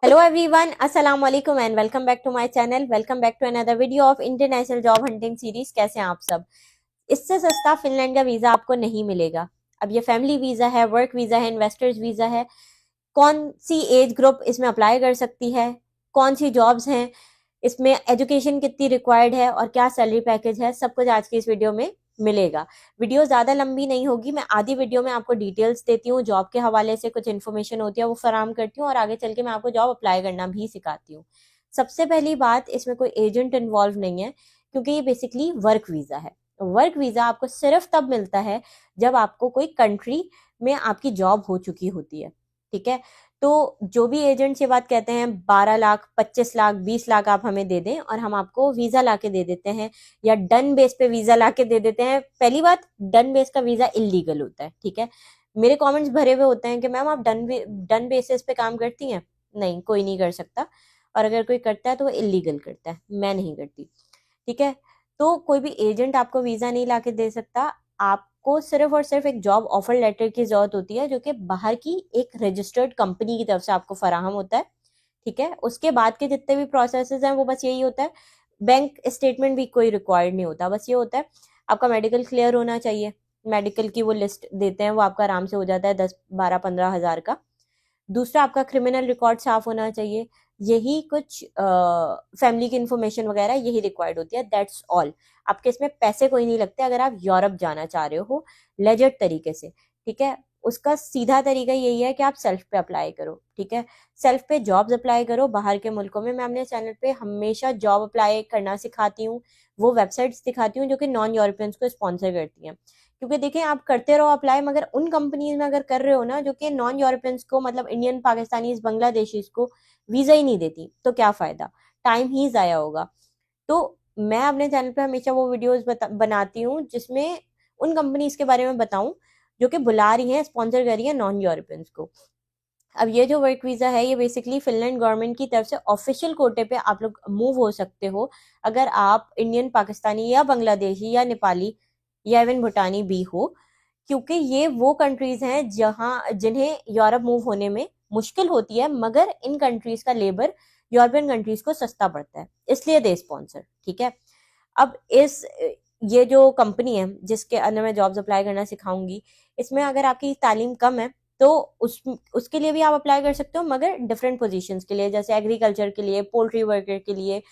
Hello everyone, Assalamu alaikum and welcome back to my channel. Welcome back to another video of International Job Hunting Series. कैसे हैं आप सब? इससे सस्ता Finland का वीजा आपको नहीं मिलेगा। अब ये फैमिली वीजा है, वर्क वीजा है, इन्वेस्टर्स वीजा है। कौन सी एज ग्रुप इसमें अप्लाई कर सकती है, कौन सी जॉब्स हैं, इसमें एजुकेशन कितनी रिक्वायर्ड है और क्या सैलरी पैकेज है, सब कुछ आज की इस वीडियो में मिलेगा। वीडियो ज्यादा लंबी नहीं होगी, मैं आधी वीडियो में आपको डिटेल्स देती हूँ, जॉब के हवाले से कुछ इन्फॉर्मेशन होती है वो फराम करती हूँ और आगे चल के मैं आपको जॉब अप्लाई करना भी सिखाती हूँ। सबसे पहली बात, इसमें कोई एजेंट इन्वॉल्व नहीं है क्योंकि ये बेसिकली वर्क वीजा है। वर्क वीजा आपको सिर्फ तब मिलता है जब आपको कोई कंट्री में आपकी जॉब हो चुकी होती है। ठीक है, तो जो भी एजेंट्स ये बात कहते हैं 12 लाख 25 लाख 20 लाख आप हमें दे दें और हम आपको वीजा ला के दे देते हैं या डन बेस पे वीजा ला के दे देते हैं। पहली बात, डन बेस का वीजा इलीगल होता है। ठीक है, मेरे कमेंट्स भरे हुए होते हैं कि मैम आप डन बेसिस पे काम करती हैं। नहीं, कोई नहीं कर सकता, और अगर कोई करता है तो वो इलीगल करता है, मैं नहीं करती। ठीक है, तो कोई भी एजेंट आपको वीजा नहीं ला के दे सकता। आपको सिर्फ और सिर्फ एक जॉब ऑफर लेटर की जरूरत होती है जो कि बाहर की एक रजिस्टर्ड कंपनी की तरफ से आपको फराहम होता है। ठीक है, उसके बाद के जितने भी प्रोसेसेस हैं वो बस यही होता है। बैंक स्टेटमेंट भी कोई रिक्वायर्ड नहीं होता, बस ये होता है आपका मेडिकल क्लियर होना चाहिए। मेडिकल की वो लिस्ट देते हैं, वो आपका आराम से हो जाता है 10 12 15 हज़ार का। दूसरा, आपका क्रिमिनल रिकॉर्ड साफ होना चाहिए। यही कुछ फैमिली की इंफॉर्मेशन वगैरह यही रिक्वायर्ड होती है, दैट्स ऑल। आपके इसमें पैसे कोई नहीं लगते अगर आप यूरोप जाना चाह रहे हो लेजट तरीके से। ठीक है, उसका सीधा तरीका यही है कि आप सेल्फ पे अप्लाई करो। ठीक है, सेल्फ पे जॉब्स अप्लाई करो बाहर के मुल्कों में। मैं अपने चैनल पे हमेशा जॉब अप्लाई करना सिखाती हूँ, वो वेबसाइट्स दिखाती हूँ जो कि नॉन यूरोपियंस को स्पॉन्सर करती हैं। क्योंकि देखें, आप करते रहो अप्लाई, मगर उन कंपनीज में अगर कर रहे हो ना जो कि नॉन यूरोपियंस को, मतलब इंडियन, पाकिस्तानी, बांग्लादेशीज को वीजा ही नहीं देती, तो क्या फायदा, टाइम ही जाया होगा। तो मैं अपने चैनल पे हमेशा वो वीडियोस बनाती हूँ जिसमें उन कंपनीज के बारे में बताऊं जो कि बुला रही हैं, स्पॉन्सर कर रही हैं नॉन यूरोपियंस को। अब ये जो वर्क वीजा है ये बेसिकली फिनलैंड गवर्नमेंट की तरफ से ऑफिशियल कोटे पे आप लोग मूव हो सकते हो अगर आप इंडियन, पाकिस्तानी या बांग्लादेशी या नेपाली या इवन भूटानी भी हो, क्योंकि ये वो कंट्रीज हैं जहां जिन्हें यूरोप मूव होने में मुश्किल होती है, मगर इन कंट्रीज का लेबर यूरोपियन कंट्रीज को सस्ता पड़ता है, इसलिए दे स्पॉन्सर। ठीक है, अब इस ये जो कंपनी है जिसके अंदर मैं जॉब्स अप्लाई करना सिखाऊंगी, इसमें अगर आपकी तालीम कम है तो उसके लिए भी आप अप्लाई कर सकते हो, मगर डिफरेंट पोजीशंस के लिए, जैसे एग्रीकल्चर के लिए, पोल्ट्री वर्कर के लिए,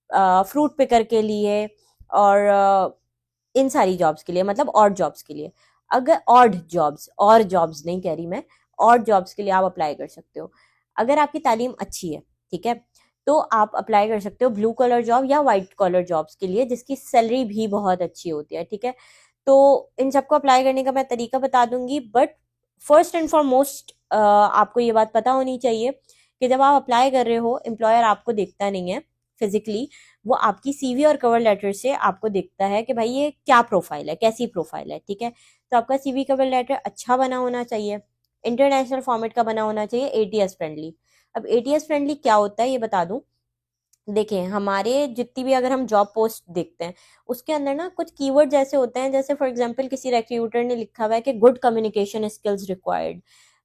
फ्रूट पिकर के लिए, और इन सारी जॉब्स के लिए, मतलब ऑड जॉब्स के लिए। अगर ऑड जॉब्स, और जॉब्स नहीं कह रही मैं, ऑड जॉब्स के लिए आप अप्लाई कर सकते हो अगर आपकी तालीम अच्छी है। ठीक है, तो आप अप्लाई कर सकते हो ब्लू कलर जॉब या व्हाइट कॉलर जॉब्स के लिए जिसकी सैलरी भी बहुत अच्छी होती है। ठीक है, तो इन सबको अप्लाई करने का मैं तरीका बता दूंगी, बट फर्स्ट एंड फॉरमोस्ट आपको ये बात पता होनी चाहिए कि जब आप अप्लाई कर रहे हो, एम्प्लॉयर आपको देखता नहीं है फिजिकली, वो आपकी सीवी और कवर लेटर से आपको देखता है कि भाई ये क्या प्रोफाइल है, कैसी प्रोफाइल है। ठीक है, तो आपका सीवी कवर लेटर अच्छा बना होना चाहिए, इंटरनेशनल फॉर्मेट का बना होना चाहिए, एटीएस फ्रेंडली। अब एटीएस फ्रेंडली क्या होता है ये बता दूं। देखें, हमारे जितनी भी अगर हम जॉब पोस्ट देखते हैं उसके अंदर ना कुछ कीवर्ड जैसे होते हैं, जैसे फॉर एग्जांपल किसी रिक्रूटर ने लिखा हुआ है कि good communication skills required,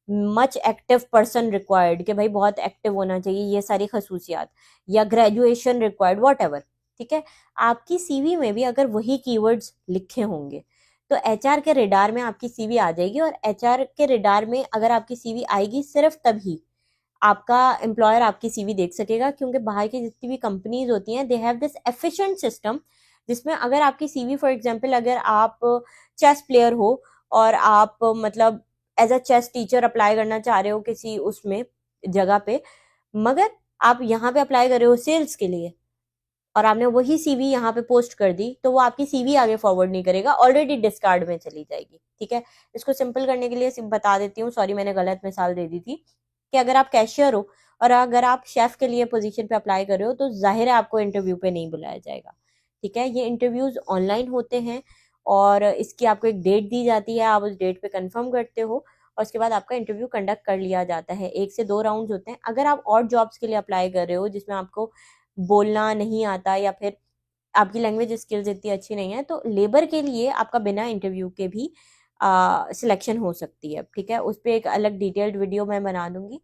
much active person required, कि भाई बहुत एक्टिव होना चाहिए, ये सारी खसूसियात, या ग्रेजुएशन रिक्वायर्ड, वॉट एवर। ठीक है, आपकी सीवी में भी अगर वही कीवर्ड्स लिखे होंगे तो एचआर के रेडार में आपकी सीवी आ जाएगी, और एचआर के रेडार में अगर आपकी सीवी आएगी सिर्फ तभी आपका एम्प्लॉयर आपकी सीवी देख सकेगा, क्योंकि बाहर की जितनी भी कंपनीज होती हैं they have this efficient system जिसमें अगर आपकी सीवी, फॉर एग्जांपल अगर आप चेस प्लेयर हो और आप मतलब as a chess teacher apply करना चाह रहे हो किसी उसमें जगह पे, मगर आप यहाँ पे अप्लाई कर रहे हो सेल्स के लिए और आपने वही सीवी यहाँ पे पोस्ट कर दी, तो वो आपकी सीवी आगे फॉरवर्ड नहीं करेगा, ऑलरेडी डिस्कार्ड में चली जाएगी। ठीक है, इसको सिंपल करने के लिए बता देती हूँ, सॉरी मैंने गलत मिसाल दे दी थी, कि अगर आप कैशियर हो और अगर आप शेफ के लिए पोजीशन पे अप्लाई कर रहे हो तो जाहिर है आपको इंटरव्यू पे नहीं बुलाया जाएगा। ठीक है, ये इंटरव्यूज ऑनलाइन होते हैं और इसकी आपको एक डेट दी जाती है, आप उस डेट पे कंफर्म करते हो और उसके बाद आपका इंटरव्यू कंडक्ट कर लिया जाता है। 1 से 2 राउंड होते हैं। अगर आप और जॉब्स के लिए अप्लाई कर रहे हो जिसमें आपको बोलना नहीं आता या फिर आपकी लैंग्वेज स्किल्स इतनी अच्छी नहीं है, तो लेबर के लिए आपका बिना इंटरव्यू के भी सिलेक्शन हो सकती है। ठीक है, उस पर एक अलग डिटेल्ड वीडियो मैं बना दूंगी।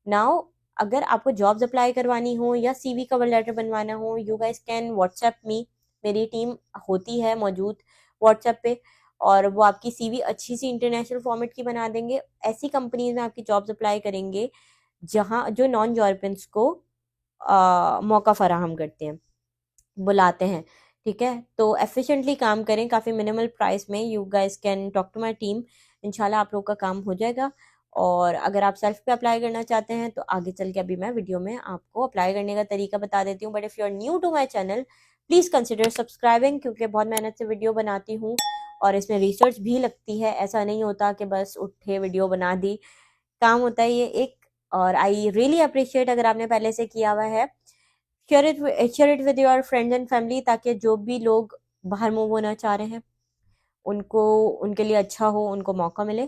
नाउ अगर आपको जॉब्स अप्लाई करवानी हो या CV कवर लेटर बनवाना हो, you guys can WhatsApp me. मेरी टीम होती है मौजूद व्हाट्सएप पे, और वो आपकी CV अच्छी सी इंटरनेशनल फॉर्मेट की बना देंगे। ऐसी कंपनीज में आपकी जॉब्स अप्लाई करेंगे जहाँ जो नॉन यूरोपियंस को मौका फराहम करते हैं, बुलाते हैं। ठीक है, तो एफिशिएंटली काम करें काफ़ी मिनिमल प्राइस में। You guys can talk to my team, इंशाल्लाह आप लोग का काम हो जाएगा। और अगर आप सेल्फ पे अप्लाई करना चाहते हैं तो आगे चल के अभी मैं वीडियो में आपको अप्लाई करने का तरीका बता देती हूँ। But if you are new to my channel, please consider subscribing, क्योंकि बहुत मेहनत से वीडियो बनाती हूँ और इसमें रिसर्च भी लगती है। ऐसा नहीं होता कि बस उठे वीडियो बना दी, काम होता है ये एक। और आई रियली अप्रिशिएट अगर आपने पहले से किया हुआ है। Share it with your friends and family, ताकि जो भी लोग बाहर मूव होना चाह रहे हैं उनको, उनके लिए अच्छा हो, उनको मौका मिले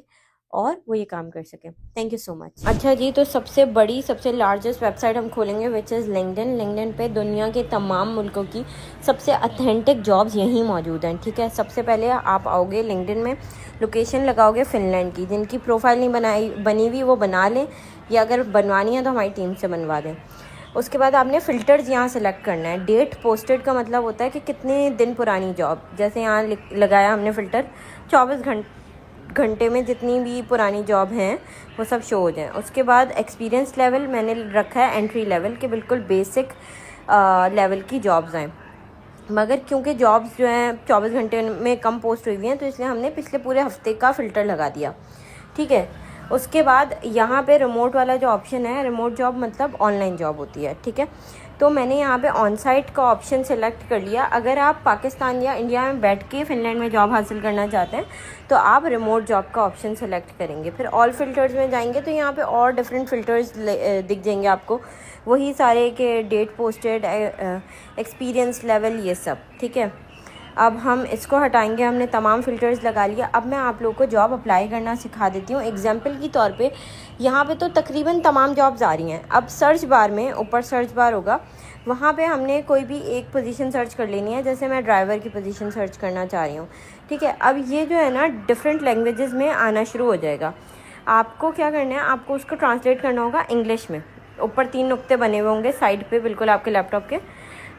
और वो ये काम कर सकें। Thank you so much. अच्छा जी, तो सबसे बड़ी, सबसे लार्जेस्ट वेबसाइट हम खोलेंगे विच इज़ लिंक्डइन। लिंक्डइन पे दुनिया के तमाम मुल्कों की सबसे अथेंटिक जॉब्स यहीं मौजूद हैं। ठीक है, सबसे पहले आप आओगे लिंक्डइन में, लोकेशन लगाओगे फिनलैंड की। जिनकी प्रोफाइल नहीं बनी हुई वो बना लें, या अगर बनवानी है तो हमारी टीम से बनवा दें। उसके बाद आपने फ़िल्टर्स यहाँ सेलेक्ट करना है। डेट पोस्टेड का मतलब होता है कि कितने दिन पुरानी जॉब, जैसे यहाँ लगाया हमने फ़िल्टर 24 घंटे में जितनी भी पुरानी जॉब हैं वो सब शो हो जाए। उसके बाद एक्सपीरियंस लेवल मैंने रखा है एंट्री लेवल के, बिल्कुल बेसिक लेवल की जॉब्स हैं। मगर क्योंकि जॉब्स जो हैं 24 घंटे में कम पोस्ट हुई हुई हैं, तो इसलिए हमने पिछले पूरे हफ्ते का फ़िल्टर लगा दिया। ठीक है, उसके बाद यहाँ पे रिमोट वाला जो ऑप्शन है, रिमोट जॉब मतलब ऑनलाइन जॉब होती है। ठीक है, तो मैंने यहाँ पे ऑन साइट का ऑप्शन सेलेक्ट कर लिया। अगर आप पाकिस्तान या इंडिया में बैठ के फ़िनलैंड में जॉब हासिल करना चाहते हैं तो आप रिमोट जॉब का ऑप्शन सेलेक्ट करेंगे। फिर ऑल फ़िल्टर्स में जाएंगे तो यहाँ पे और डिफरेंट फ़िल्टर्स दिख जाएंगे आपको, वही सारे के डेट पोस्टेड, एक्सपीरियंस लेवल, ये सब। ठीक है, अब हम इसको हटाएंगे, हमने तमाम फ़िल्टर्स लगा लिया। अब मैं आप लोगों को जॉब अप्लाई करना सिखा देती हूँ। एग्जांपल के तौर पे यहाँ पे तो तकरीबन तमाम जॉब्स आ रही हैं। अब सर्च बार में, ऊपर सर्च बार होगा, वहाँ पे हमने कोई भी एक पोजीशन सर्च कर लेनी है। जैसे मैं ड्राइवर की पोजीशन सर्च करना चाह रही हूँ। ठीक है, अब ये जो है ना डिफरेंट लैंग्वेजेस में आना शुरू हो जाएगा। आपको क्या करना है, आपको उसको ट्रांसलेट करना होगा इंग्लिश में। ऊपर 3 नुक्ते बने हुए होंगे साइड पे बिल्कुल आपके लैपटॉप के,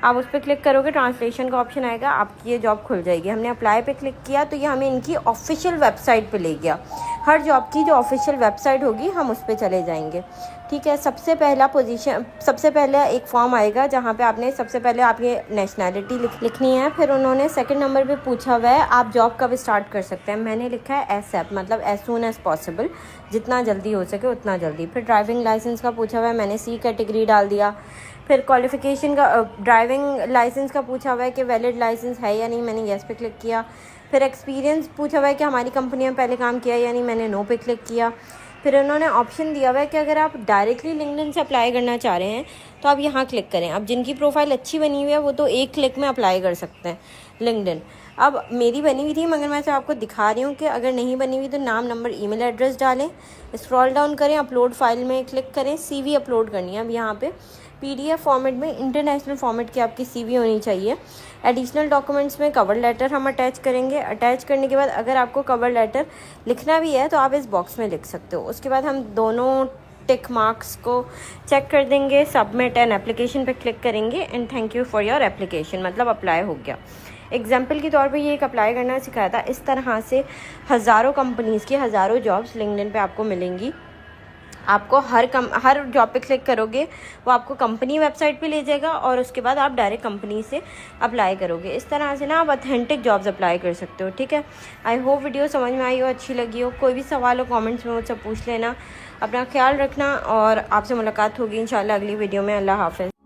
आप उस पर क्लिक करोगे, ट्रांसलेशन का ऑप्शन आएगा, आपकी ये जॉब खुल जाएगी। हमने अप्लाई पे क्लिक किया तो ये हमें इनकी ऑफिशियल वेबसाइट पे ले गया। हर जॉब की जो ऑफिशियल वेबसाइट होगी हम उस पर चले जाएंगे। ठीक है, सबसे पहले एक फॉर्म आएगा जहाँ पे आपने सबसे पहले आपकी नेशनैलिटी लिखनी है। फिर उन्होंने सेकंड नंबर पे पूछा हुआ है आप जॉब कब स्टार्ट कर सकते हैं। मैंने लिखा है एसएप, मतलब एज सून एज पॉसिबल, जितना जल्दी हो सके उतना जल्दी। फिर ड्राइविंग लाइसेंस का पूछा हुआ है, मैंने C कैटेगरी डाल दिया। फिर क्वालिफ़िकेशन का, ड्राइविंग लाइसेंस का पूछा हुआ है कि वैलिड लाइसेंस है या नहीं, मैंने येस पे क्लिक किया। फिर एक्सपीरियंस पूछा हुआ है कि हमारी कंपनी में पहले काम किया या नहीं, मैंने नो पे क्लिक किया। फिर उन्होंने ऑप्शन दिया हुआ है कि अगर आप डायरेक्टली लिंक्डइन से अप्लाई करना चाह रहे हैं तो आप यहाँ क्लिक करें। अब जिनकी प्रोफाइल अच्छी बनी हुई है वो तो एक क्लिक में अप्लाई कर सकते हैं लिंक्डइन। अब मेरी बनी हुई थी, मगर मैं आपको दिखा रही हूँ कि अगर नहीं बनी हुई तो नाम, नंबर, ईमेल एड्रेस डालें, स्क्रॉल डाउन करें, अपलोड फाइल में क्लिक करें, CV अपलोड करनी है। अब यहाँ पे PDF फॉर्मेट में, इंटरनेशनल फॉर्मेट की आपकी CV होनी चाहिए। एडिशनल डॉक्यूमेंट्स में कवर लेटर हम अटैच करेंगे। अटैच करने के बाद अगर आपको कवर लेटर लिखना भी है तो आप इस बॉक्स में लिख सकते हो। उसके बाद हम दोनों टिक मार्क्स को चेक कर देंगे, सबमिट एंड एप्लीकेशन पे क्लिक करेंगे and thank you for your application, मतलब अप्लाई हो गया। एग्जाम्पल के तौर पे ये एक अप्लाई करना सिखाया था। इस तरह से हज़ारों कंपनीज़ की हज़ारों जॉब्स लिंक्डइन पे आपको मिलेंगी। आपको हर जॉब पे क्लिक करोगे वो आपको कंपनी वेबसाइट पे ले जाएगा और उसके बाद आप डायरेक्ट कंपनी से अप्लाई करोगे। इस तरह से ना आप ऑथेंटिक जॉब्स अप्लाई कर सकते हो। ठीक है, आई होप वीडियो समझ में आई हो, अच्छी लगी हो। कोई भी सवाल हो कमेंट्स में मुझसे पूछ लेना। अपना ख्याल रखना और आपसे मुलाकात होगी इंशाल्लाह अगली वीडियो में। अल्लाह हाफ़िज़।